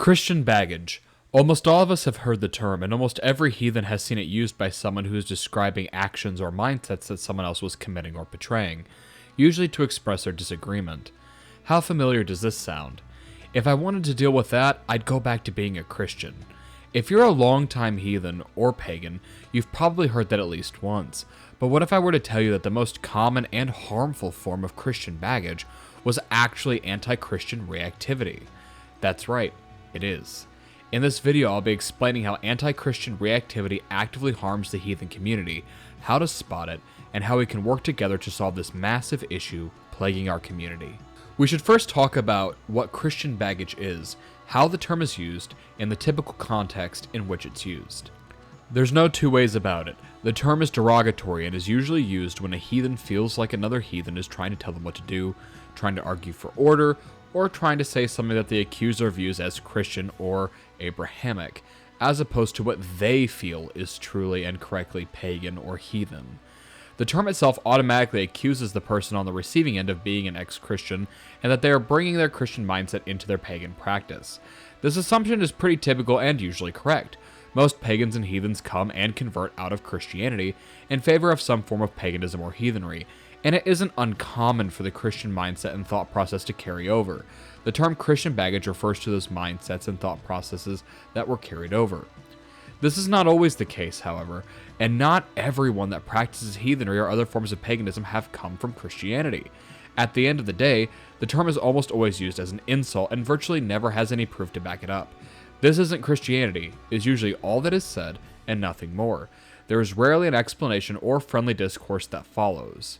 Christian baggage. Almost all of us have heard the term, and almost every heathen has seen it used by someone who is describing actions or mindsets that someone else was committing or portraying, usually to express their disagreement. How familiar does this sound? If I wanted to deal with that, I'd go back to being a Christian. If you're a longtime heathen or pagan, you've probably heard that at least once. But what if I were to tell you that the most common and harmful form of Christian baggage was actually anti-Christian reactivity? That's right, it is. In this video, I'll be explaining how anti-Christian reactivity actively harms the heathen community, how to spot it, and how we can work together to solve this massive issue plaguing our community. We should first talk about what Christian baggage is, how the term is used, and the typical context in which it's used. There's no two ways about it. The term is derogatory and is usually used when a heathen feels like another heathen is trying to tell them what to do, trying to argue for order, or trying to say something that the accuser views as Christian or Abrahamic, as opposed to what they feel is truly and correctly pagan or heathen. The term itself automatically accuses the person on the receiving end of being an ex-Christian and that they are bringing their Christian mindset into their pagan practice. This assumption is pretty typical and usually correct. Most pagans and heathens come and convert out of Christianity in favor of some form of paganism or heathenry, and it isn't uncommon for the Christian mindset and thought process to carry over. The term Christian baggage refers to those mindsets and thought processes that were carried over. This is not always the case, however, and not everyone that practices heathenry or other forms of paganism have come from Christianity. At the end of the day, the term is almost always used as an insult and virtually never has any proof to back it up. This isn't Christianity, is usually all that is said and nothing more. There is rarely an explanation or friendly discourse that follows.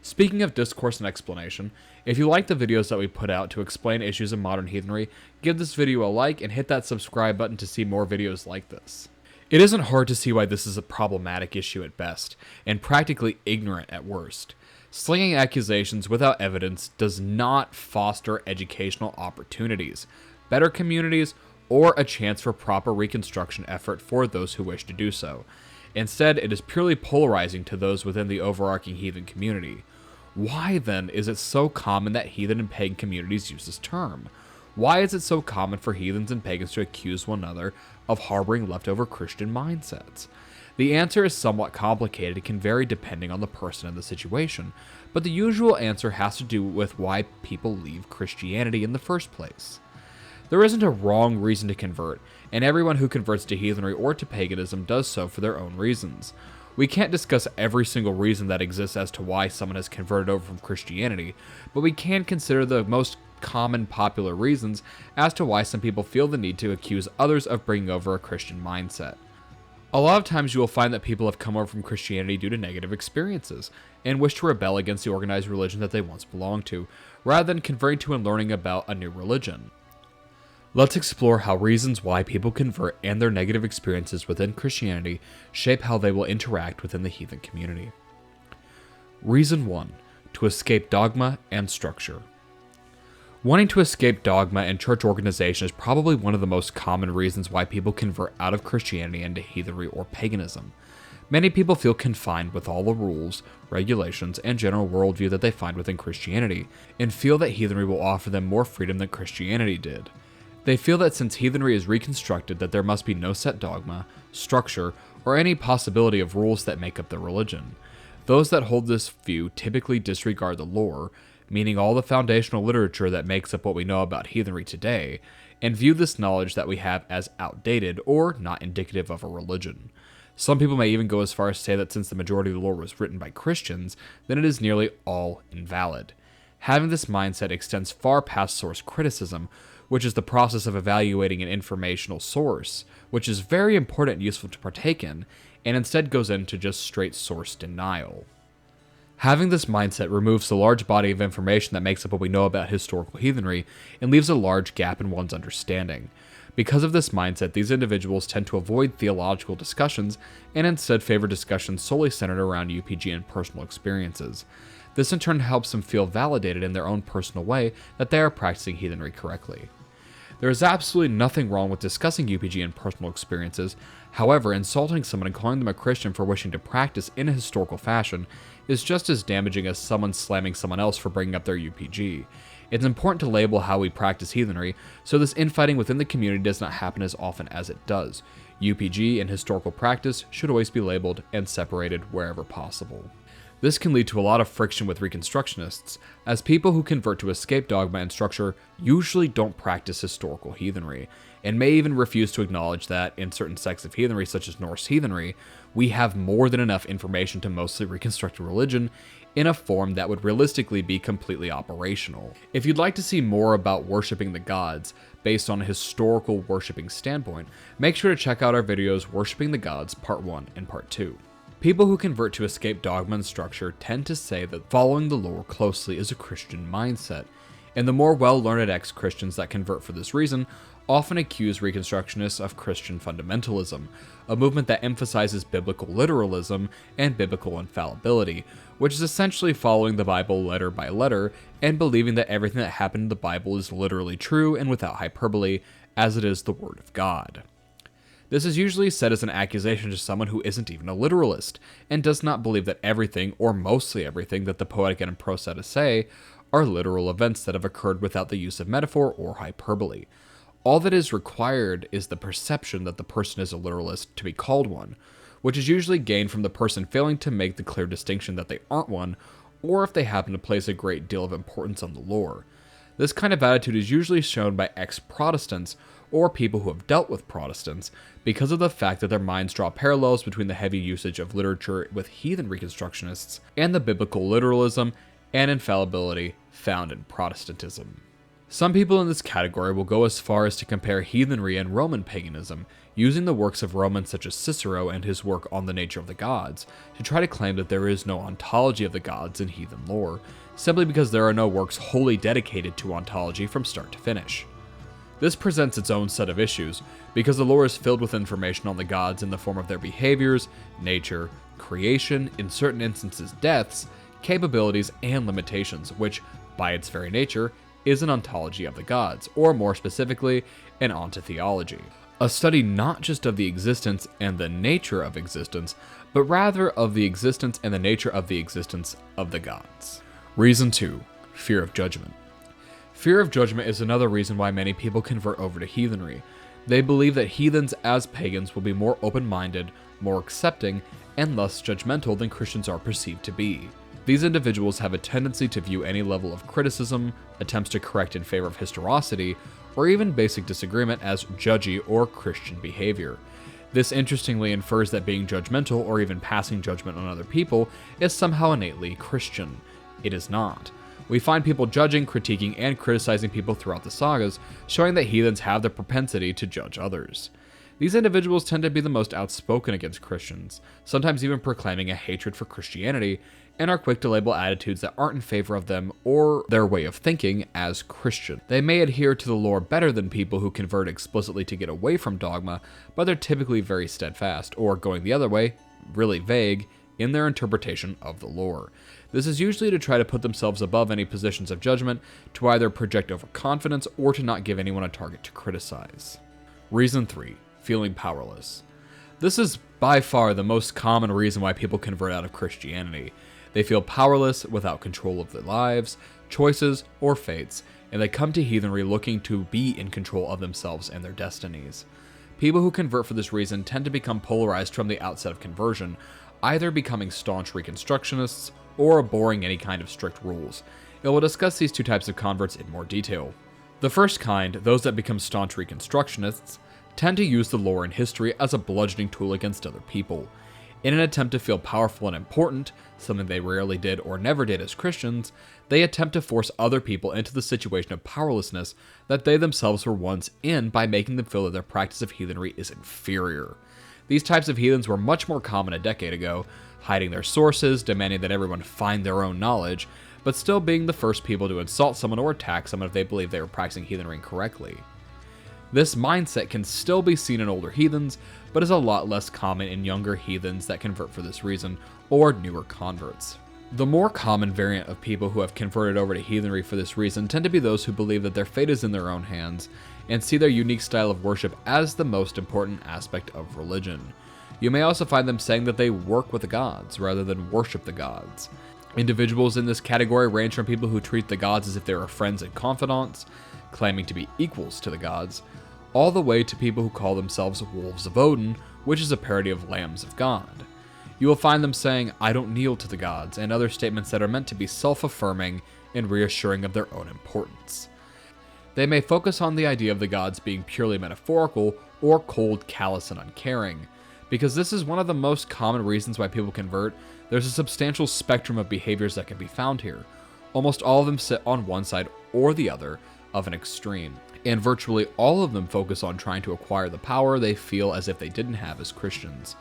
Speaking of discourse and explanation, if you like the videos that we put out to explain issues in modern heathenry, give this video a like and hit that subscribe button to see more videos like this. It isn't hard to see why this is a problematic issue at best, and practically ignorant at worst. Slinging accusations without evidence does not foster educational opportunities, better communities, or a chance for proper reconstruction effort for those who wish to do so. Instead, it is purely polarizing to those within the overarching heathen community. Why, then, is it so common that heathen and pagan communities use this term? Why is it so common for heathens and pagans to accuse one another of harboring leftover Christian mindsets? The answer is somewhat complicated and can vary depending on the person and the situation, but the usual answer has to do with why people leave Christianity in the first place. There isn't a wrong reason to convert, and everyone who converts to heathenry or to paganism does so for their own reasons. We can't discuss every single reason that exists as to why someone has converted over from Christianity, but we can consider the most common popular reasons as to why some people feel the need to accuse others of bringing over a Christian mindset. A lot of times you will find that people have come over from Christianity due to negative experiences and wish to rebel against the organized religion that they once belonged to, rather than converting to and learning about a new religion. Let's explore how reasons why people convert and their negative experiences within Christianity shape how they will interact within the heathen community. Reason 1. To escape dogma and structure. Wanting to escape dogma and church organization is probably one of the most common reasons why people convert out of Christianity into heathenry or paganism. Many people feel confined with all the rules, regulations, and general worldview that they find within Christianity, and feel that heathenry will offer them more freedom than Christianity did. They feel that since heathenry is reconstructed, that there must be no set dogma, structure, or any possibility of rules that make up the religion. Those that hold this view typically disregard the lore, meaning all the foundational literature that makes up what we know about heathenry today, and view this knowledge that we have as outdated or not indicative of a religion. Some people may even go as far as say that since the majority of the lore was written by Christians, then it is nearly all invalid. Having this mindset extends far past source criticism, which is the process of evaluating an informational source, which is very important and useful to partake in, and instead goes into just straight source denial. Having this mindset removes the large body of information that makes up what we know about historical heathenry and leaves a large gap in one's understanding. Because of this mindset, these individuals tend to avoid theological discussions and instead favor discussions solely centered around UPG and personal experiences. This in turn helps them feel validated in their own personal way that they are practicing heathenry correctly. There is absolutely nothing wrong with discussing UPG and personal experiences. However, insulting someone and calling them a Christian for wishing to practice in a historical fashion is just as damaging as someone slamming someone else for bringing up their UPG. It's important to label how we practice heathenry, so this infighting within the community does not happen as often as it does. UPG and historical practice should always be labeled and separated wherever possible. This can lead to a lot of friction with Reconstructionists, as people who convert to escape dogma and structure usually don't practice historical heathenry, and may even refuse to acknowledge that, in certain sects of heathenry such as Norse heathenry, we have more than enough information to mostly reconstruct a religion in a form that would realistically be completely operational. If you'd like to see more about worshipping the gods based on a historical worshipping standpoint, make sure to check out our videos Worshipping the Gods Part 1 and Part 2. People who convert to escape dogma and structure tend to say that following the lore closely is a Christian mindset, and the more well-learned ex-Christians that convert for this reason often accuse Reconstructionists of Christian fundamentalism, a movement that emphasizes biblical literalism and biblical infallibility, which is essentially following the Bible letter by letter and believing that everything that happened in the Bible is literally true and without hyperbole, as it is the Word of God. This is usually said as an accusation to someone who isn't even a literalist, and does not believe that everything, or mostly everything, that the Poetic and Prosody say are literal events that have occurred without the use of metaphor or hyperbole. All that is required is the perception that the person is a literalist to be called one, which is usually gained from the person failing to make the clear distinction that they aren't one, or if they happen to place a great deal of importance on the lore. This kind of attitude is usually shown by ex-Protestants, or people who have dealt with Protestants, because of the fact that their minds draw parallels between the heavy usage of literature with heathen Reconstructionists and the biblical literalism and infallibility found in Protestantism. Some people in this category will go as far as to compare heathenry and Roman paganism, using the works of Romans such as Cicero and his work on the nature of the gods, to try to claim that there is no ontology of the gods in heathen lore, simply because there are no works wholly dedicated to ontology from start to finish. This presents its own set of issues, because the lore is filled with information on the gods in the form of their behaviors, nature, creation, in certain instances deaths, capabilities, and limitations, which, by its very nature, is an ontology of the gods, or more specifically, an ontotheology. A study not just of the existence and the nature of existence, but rather of the existence and the nature of the existence of the gods. Reason 2. Fear of judgment. Fear of judgment is another reason why many people convert over to heathenry. They believe that heathens as pagans will be more open-minded, more accepting, and less judgmental than Christians are perceived to be. These individuals have a tendency to view any level of criticism, attempts to correct in favor of historicity, or even basic disagreement as judgy or Christian behavior. This interestingly infers that being judgmental or even passing judgment on other people is somehow innately Christian. It is not. We find people judging, critiquing, and criticizing people throughout the sagas, showing that heathens have the propensity to judge others. These individuals tend to be the most outspoken against Christians, sometimes even proclaiming a hatred for Christianity, and are quick to label attitudes that aren't in favor of them or their way of thinking as Christian. They may adhere to the lore better than people who convert explicitly to get away from dogma, but they're typically very steadfast, or going the other way, really vague, in their interpretation of the lore. This is usually to try to put themselves above any positions of judgment, to either project overconfidence or to not give anyone a target to criticize. Reason 3. Feeling powerless. This is by far the most common reason why people convert out of Christianity. They feel powerless, without control of their lives, choices, or fates, and they come to heathenry looking to be in control of themselves and their destinies. People who convert for this reason tend to become polarized from the outset of conversion, either becoming staunch Reconstructionists or abhorring any kind of strict rules. And we'll discuss these two types of converts in more detail. The first kind, those that become staunch Reconstructionists, tend to use the lore and history as a bludgeoning tool against other people. In an attempt to feel powerful and important, something they rarely did or never did as Christians, they attempt to force other people into the situation of powerlessness that they themselves were once in by making them feel that their practice of heathenry is inferior. These types of heathens were much more common a decade ago, hiding their sources, demanding that everyone find their own knowledge, but still being the first people to insult someone or attack someone if they believe they were practicing heathenry incorrectly. This mindset can still be seen in older heathens, but is a lot less common in younger heathens that convert for this reason, or newer converts. The more common variant of people who have converted over to heathenry for this reason tend to be those who believe that their fate is in their own hands, and see their unique style of worship as the most important aspect of religion. You may also find them saying that they work with the gods, rather than worship the gods. Individuals in this category range from people who treat the gods as if they were friends and confidants, claiming to be equals to the gods, all the way to people who call themselves Wolves of Odin, which is a parody of Lambs of God. You will find them saying, "I don't kneel to the gods," and other statements that are meant to be self-affirming and reassuring of their own importance. They may focus on the idea of the gods being purely metaphorical or cold, callous, and uncaring. Because this is one of the most common reasons why people convert, there's a substantial spectrum of behaviors that can be found here. Almost all of them sit on one side or the other of an extreme, and virtually all of them focus on trying to acquire the power they feel as if they didn't have as Christians,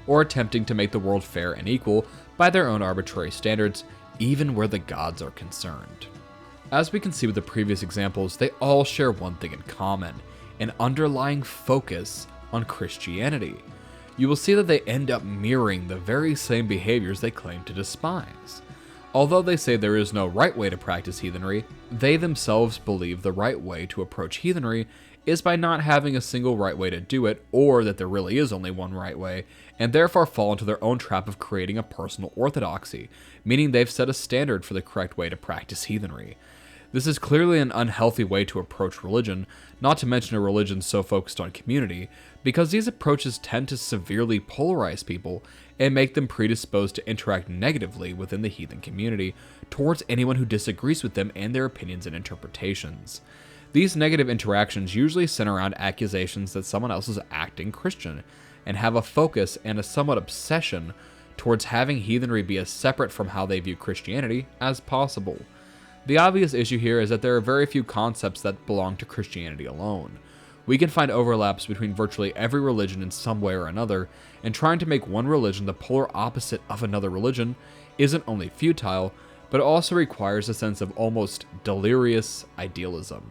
or attempting to make the world fair and equal by their own arbitrary standards, even where the gods are concerned. As we can see with the previous examples, they all share one thing in common, an underlying focus on Christianity. You will see that they end up mirroring the very same behaviors they claim to despise. Although they say there is no right way to practice heathenry, they themselves believe the right way to approach heathenry is by not having a single right way to do it, or that there really is only one right way, and therefore fall into their own trap of creating a personal orthodoxy, meaning they've set a standard for the correct way to practice heathenry. This is clearly an unhealthy way to approach religion, not to mention a religion so focused on community, because these approaches tend to severely polarize people and make them predisposed to interact negatively within the heathen community towards anyone who disagrees with them and their opinions and interpretations. These negative interactions usually center around accusations that someone else is acting Christian, and have a focus and a somewhat obsession towards having heathenry be as separate from how they view Christianity as possible. The obvious issue here is that there are very few concepts that belong to Christianity alone. We can find overlaps between virtually every religion in some way or another, and trying to make one religion the polar opposite of another religion isn't only futile, but also requires a sense of almost delirious idealism.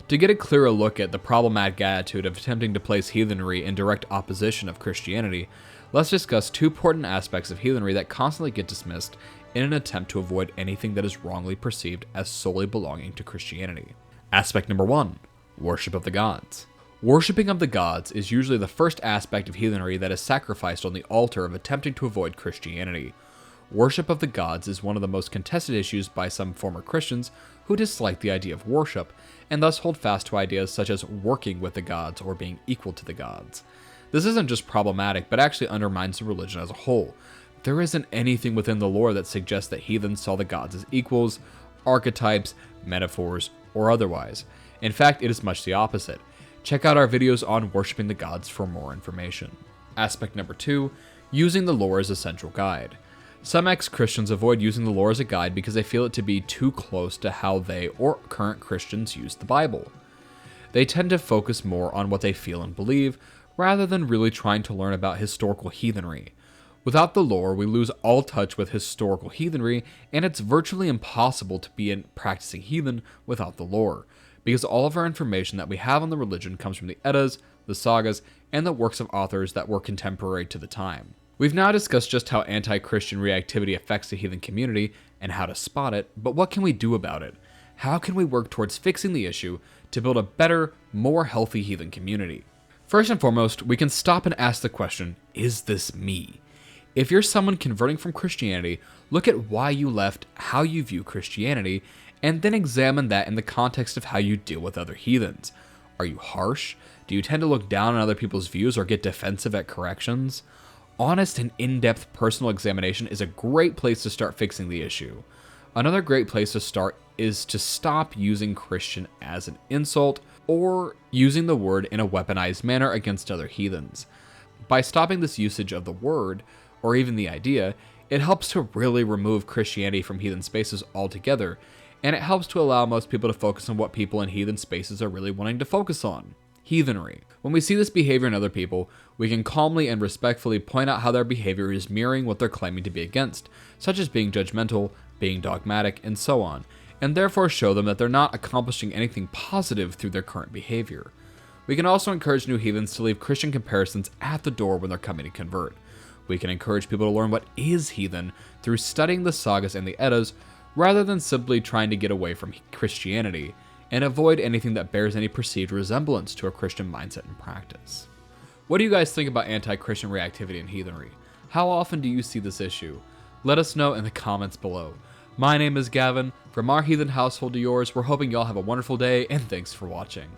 To get a clearer look at the problematic attitude of attempting to place heathenry in direct opposition of Christianity, let's discuss two important aspects of heathenry that constantly get dismissed in an attempt to avoid anything that is wrongly perceived as solely belonging to Christianity. Aspect number 1, worship of the gods. Worshipping of the gods is usually the first aspect of heathenry that is sacrificed on the altar of attempting to avoid Christianity. Worship of the gods is one of the most contested issues by some former Christians who dislike the idea of worship, and thus hold fast to ideas such as working with the gods or being equal to the gods. This isn't just problematic, but actually undermines the religion as a whole. There isn't anything within the lore that suggests that heathens saw the gods as equals, archetypes, metaphors, or otherwise. In fact, it is much the opposite. Check out our videos on worshiping the gods for more information. Aspect number 2, using the lore as a central guide. Some ex-Christians avoid using the lore as a guide because they feel it to be too close to how they or current Christians use the Bible. They tend to focus more on what they feel and believe, rather than really trying to learn about historical heathenry. Without the lore, we lose all touch with historical heathenry, and it's virtually impossible to be a practicing heathen without the lore, because all of our information that we have on the religion comes from the Eddas, the sagas, and the works of authors that were contemporary to the time. We've now discussed just how anti-Christian reactivity affects the heathen community and how to spot it, but what can we do about it? How can we work towards fixing the issue to build a better, more healthy heathen community? First and foremost, we can stop and ask the question, is this me? If you're someone converting from Christianity, look at why you left, how you view Christianity, and then examine that in the context of how you deal with other heathens. Are you harsh? Do you tend to look down on other people's views or get defensive at corrections? Honest and in-depth personal examination is a great place to start fixing the issue. Another great place to start is to stop using Christian as an insult or using the word in a weaponized manner against other heathens. By stopping this usage of the word, or even the idea, it helps to really remove Christianity from heathen spaces altogether, and it helps to allow most people to focus on what people in heathen spaces are really wanting to focus on: heathenry. When we see this behavior in other people, we can calmly and respectfully point out how their behavior is mirroring what they're claiming to be against, such as being judgmental, being dogmatic, and so on, and therefore show them that they're not accomplishing anything positive through their current behavior. We can also encourage new heathens to leave Christian comparisons at the door when they're coming to convert. We can encourage people to learn what is heathen through studying the sagas and the Eddas, rather than simply trying to get away from Christianity, and avoid anything that bears any perceived resemblance to a Christian mindset and practice. What do you guys think about anti-Christian reactivity and heathenry? How often do you see this issue? Let us know in the comments below. My name is Gavin. From our heathen household to yours, we're hoping y'all have a wonderful day, and thanks for watching.